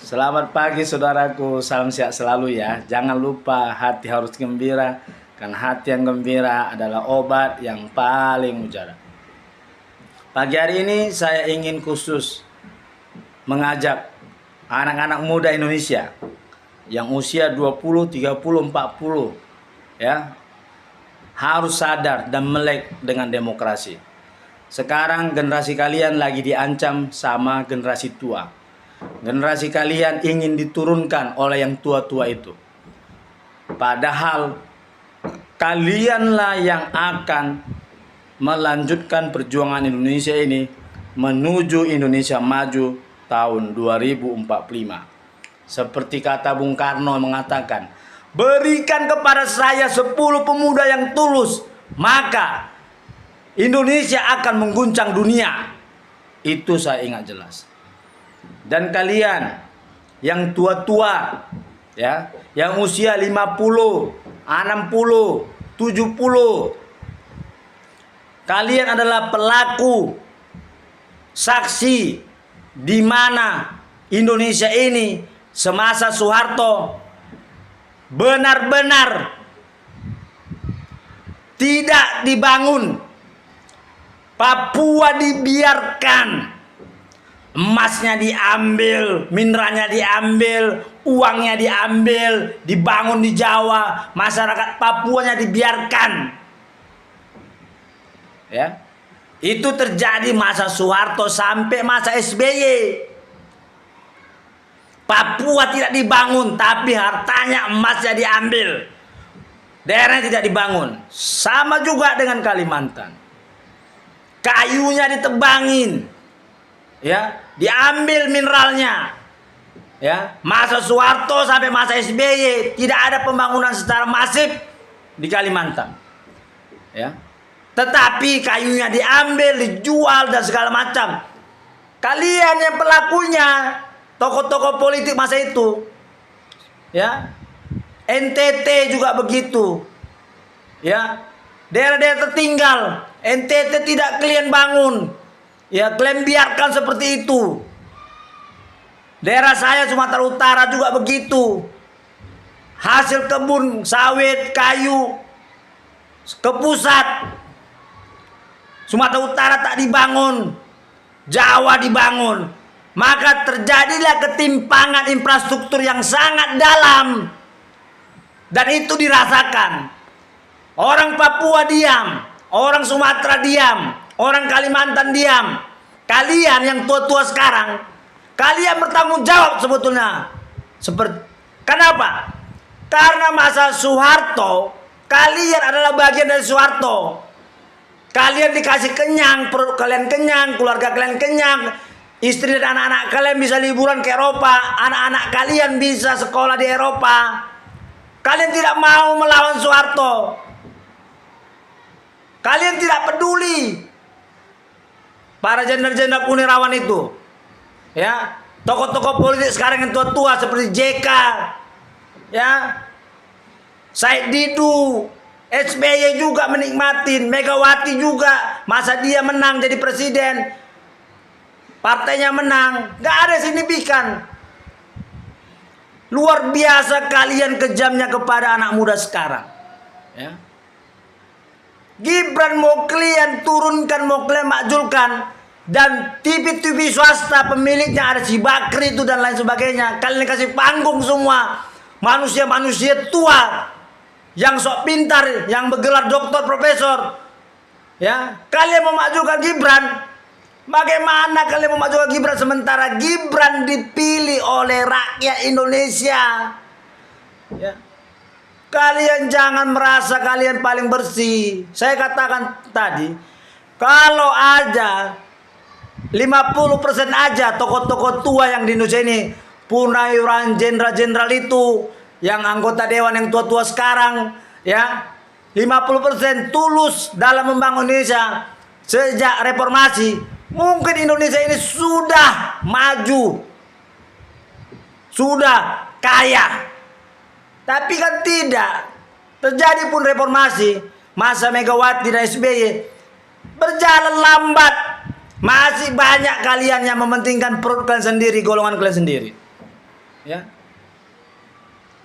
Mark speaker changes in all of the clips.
Speaker 1: Selamat pagi saudaraku, salam sehat selalu ya. Jangan lupa hati harus gembira, karena hati yang gembira adalah obat yang paling mujara. Pagi hari ini saya ingin khusus mengajak anak-anak muda Indonesia yang usia 20, 30, 40 ya, harus sadar dan melek dengan demokrasi. Sekarang generasi kalian lagi diancam sama generasi tua. Generasi kalian ingin diturunkan oleh yang tua-tua itu. Padahal kalianlah yang akan melanjutkan perjuangan Indonesia ini menuju Indonesia maju tahun 2045. Seperti kata Bung Karno mengatakan, berikan kepada saya 10 pemuda yang tulus, maka Indonesia akan mengguncang dunia. Itu saya ingat jelas. Dan kalian yang tua-tua ya, yang usia 50, 60, 70, kalian adalah pelaku saksi di mana Indonesia ini semasa Soeharto benar-benar tidak dibangun. Papua dibiarkan. Emasnya diambil, mineralnya diambil, uangnya diambil, dibangun di Jawa, masyarakat Papuanya dibiarkan. Ya. Itu terjadi masa Soeharto sampai masa SBY. Papua tidak dibangun, tapi hartanya, emasnya diambil. Daerahnya tidak dibangun. Sama juga dengan Kalimantan. Kayunya ditebangin. Ya, diambil mineralnya. Ya, masa Soeharto sampai masa SBY tidak ada pembangunan secara masif di Kalimantan. Ya. Tetapi kayunya diambil, dijual dan segala macam. Kalian yang pelakunya, tokoh-tokoh politik masa itu. Ya. NTT juga begitu. Ya. Daerah-daerah tertinggal, NTT tidak kalian bangun. Ya, kalian biarkan seperti itu. Daerah saya Sumatera Utara juga begitu. Hasil kebun sawit, kayu ke pusat. Sumatera Utara tak dibangun. Jawa dibangun. Maka terjadilah ketimpangan infrastruktur yang sangat dalam. Dan itu dirasakan. Orang Papua diam, orang Sumatera diam, orang Kalimantan diam. Kalian yang tua-tua sekarang, kalian bertanggung jawab sebetulnya. Kenapa? Karena masa Soeharto, kalian adalah bagian dari Soeharto. Kalian dikasih kenyang, perut kalian kenyang, keluarga kalian kenyang, istri dan anak-anak kalian bisa liburan ke Eropa, anak-anak kalian bisa sekolah di Eropa. Kalian tidak mau melawan Soeharto. Kalian tidak peduli. Para jenderal-jenderal punirawan itu, ya, tokoh-tokoh politik sekarang yang tua-tua seperti JK, ya, Said Didu, SBY juga menikmatin, Megawati juga masa dia menang jadi presiden, partainya menang, nggak ada signifikan. Luar biasa kalian kejamnya kepada anak muda sekarang, ya. Gibran mau kalian turunkan, mau kalian makzulkan, dan TV-TV swasta pemiliknya ada si Bakri itu dan lain sebagainya. Kalian kasih panggung semua manusia-manusia tua yang sok pintar, yang bergelar doktor, profesor. Ya, kalian memakzulkan Gibran. Bagaimana kalian memakzulkan Gibran sementara Gibran dipilih oleh rakyat Indonesia? Ya. Kalian jangan merasa kalian paling bersih. Saya katakan tadi, kalau aja 50% aja tokoh-tokoh tua yang di Indonesia ini, Purnawirawan jenderal-jenderal itu, yang anggota dewan yang tua-tua sekarang, ya, 50% tulus dalam membangun Indonesia sejak reformasi, mungkin Indonesia ini sudah maju, sudah kaya. Tapi kan tidak. Terjadi pun reformasi, masa Megawati dan SBY berjalan lambat. Masih banyak kalian yang mementingkan perut kalian sendiri, golongan kalian sendiri. Ya.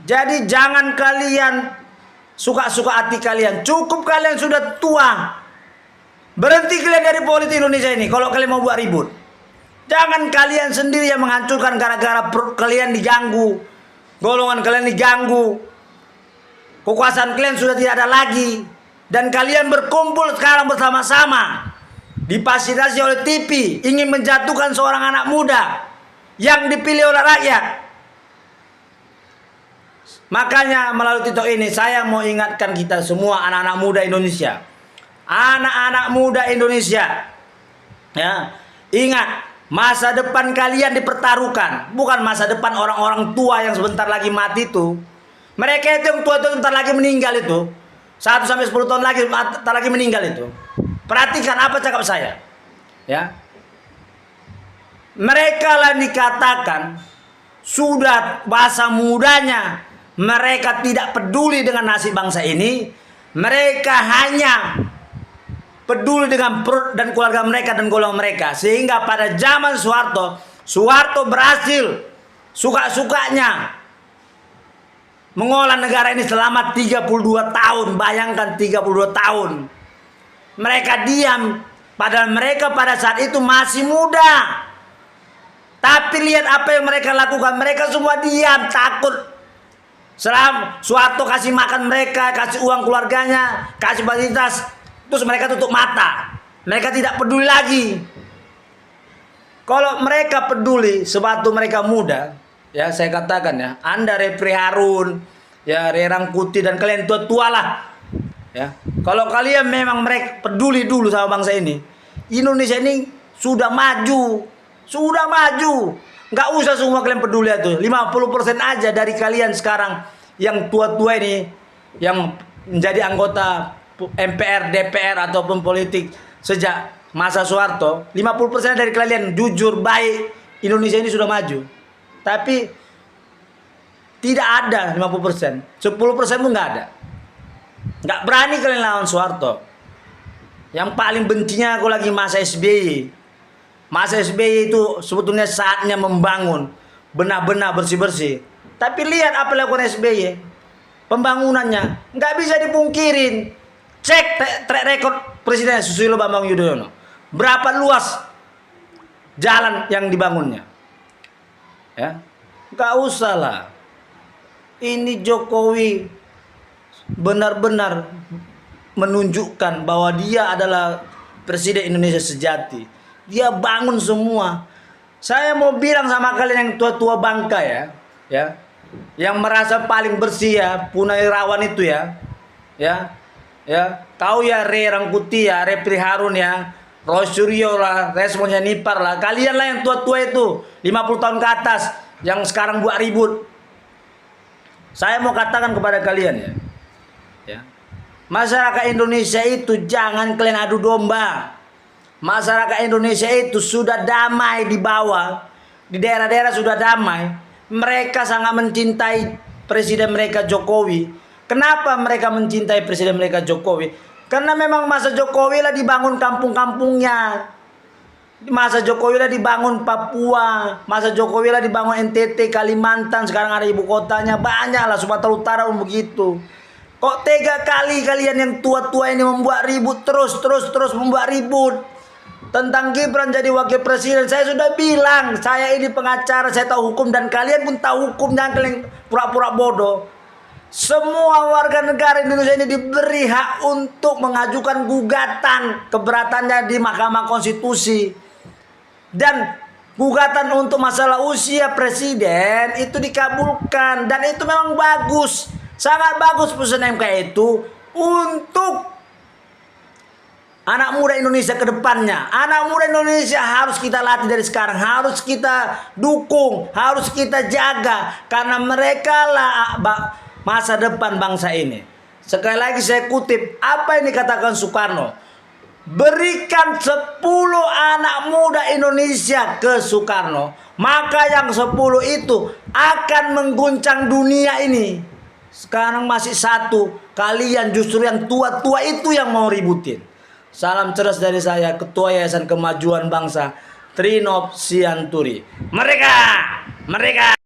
Speaker 1: Jadi jangan kalian suka-suka hati kalian. Cukup kalian sudah tua. Berhenti kalian dari politik Indonesia ini kalau kalian mau buat ribut. Jangan kalian sendiri yang menghancurkan gara-gara kalian diganggu. Golongan kalian diganggu. Kekuasaan kalian sudah tidak ada lagi. Dan kalian berkumpul sekarang bersama-sama. Difasilitasi oleh TV. Ingin menjatuhkan seorang anak muda yang dipilih oleh rakyat. Makanya melalui TikTok ini saya mau ingatkan kita semua anak-anak muda Indonesia. Anak-anak muda Indonesia. Ya, ingat, masa depan kalian dipertaruhkan, bukan masa depan orang-orang tua yang sebentar lagi mati itu. Mereka itu yang tua itu sebentar lagi meninggal itu. 1 sampai 10 tahun lagi sebentar lagi meninggal itu. Perhatikan apa cakap saya. Ya. Mereka lah dikatakan sudah masa mudanya mereka tidak peduli dengan nasib bangsa ini. Mereka hanya peduli dengan perut dan keluarga mereka dan golongan mereka. Sehingga pada zaman Soeharto berhasil suka-sukanya mengolah negara ini selama 32 tahun. Bayangkan 32 tahun. Mereka diam. Padahal mereka pada saat itu masih muda. Tapi lihat apa yang mereka lakukan. Mereka semua diam, takut. Setelah Soeharto kasih makan mereka, kasih uang keluarganya, kasih fasilitas, terus mereka tutup mata. Mereka tidak peduli lagi. Kalau mereka peduli, sebab mereka muda, ya saya katakan ya, Anda Repri Harun, ya Rerangkuti dan kalian tua-tua lah. Ya, kalau kalian memang mereka peduli dulu sama bangsa ini, Indonesia ini sudah maju. Sudah maju. Nggak usah semua kalian peduli itu. 50% aja dari kalian sekarang yang tua-tua ini, yang menjadi anggota MPR, DPR ataupun politik sejak masa Soeharto, 50% dari kalian jujur, baik, Indonesia ini sudah maju. Tapi tidak ada 50%. 10% pun nggak ada. Nggak berani kalian lawan Soeharto. Yang paling bencinya aku lagi masa SBY. Masa SBY itu sebetulnya saatnya membangun, benar-benar bersih-bersih. Tapi lihat apa lakukan SBY, pembangunannya nggak bisa dipungkirin. Cek track record Presiden Susilo Bambang Yudhoyono, berapa luas jalan yang dibangunnya. Ya, nggak usah lah. Ini Jokowi benar-benar menunjukkan bahwa dia adalah Presiden Indonesia sejati. Dia bangun semua. Saya mau bilang sama kalian yang tua-tua bangka ya, yang merasa paling bersih ya, Punawirawan itu ya, kau ya Rerangkuti ya, Repri Harun ya, Roy Suryo lah, Resmonnya Nipar lah, kalian lah yang tua-tua itu, 50 tahun ke atas, yang sekarang buat ribut. Saya mau katakan kepada kalian ya, masyarakat Indonesia itu jangan kalian adu domba. Masyarakat Indonesia itu sudah damai di bawah, di daerah-daerah sudah damai. Mereka sangat mencintai presiden mereka Jokowi. Kenapa mereka mencintai presiden mereka Jokowi? Karena memang masa Jokowi lah dibangun kampung-kampungnya. Masa Jokowi lah dibangun Papua. Masa Jokowi lah dibangun NTT, Kalimantan. Sekarang ada ibu kotanya. Banyak lah, Sumatera Utara pun begitu. Kok tega kali kalian yang tua-tua ini membuat ribut terus membuat ribut. Tentang Gibran jadi wakil presiden, saya sudah bilang, saya ini pengacara, saya tahu hukum dan kalian pun tahu hukum, jangan kalian pura-pura bodoh. Semua warga negara Indonesia ini diberi hak untuk mengajukan gugatan keberatannya di Mahkamah Konstitusi. Dan gugatan untuk masalah usia presiden itu dikabulkan, dan itu memang bagus, sangat bagus putusan MK itu untuk anak muda Indonesia ke depannya. Anak muda Indonesia harus kita latih dari sekarang. Harus kita dukung. Harus kita jaga. Karena mereka lah masa depan bangsa ini. Sekali lagi saya kutip apa yang dikatakan Soekarno. Berikan 10 anak muda Indonesia ke Soekarno. Maka yang 10 itu akan mengguncang dunia ini. Sekarang masih 1. Kalian justru yang tua-tua itu yang mau ributin. Salam cerdas dari saya, Ketua Yayasan Kemajuan Bangsa, Trinop Sianturi. Mereka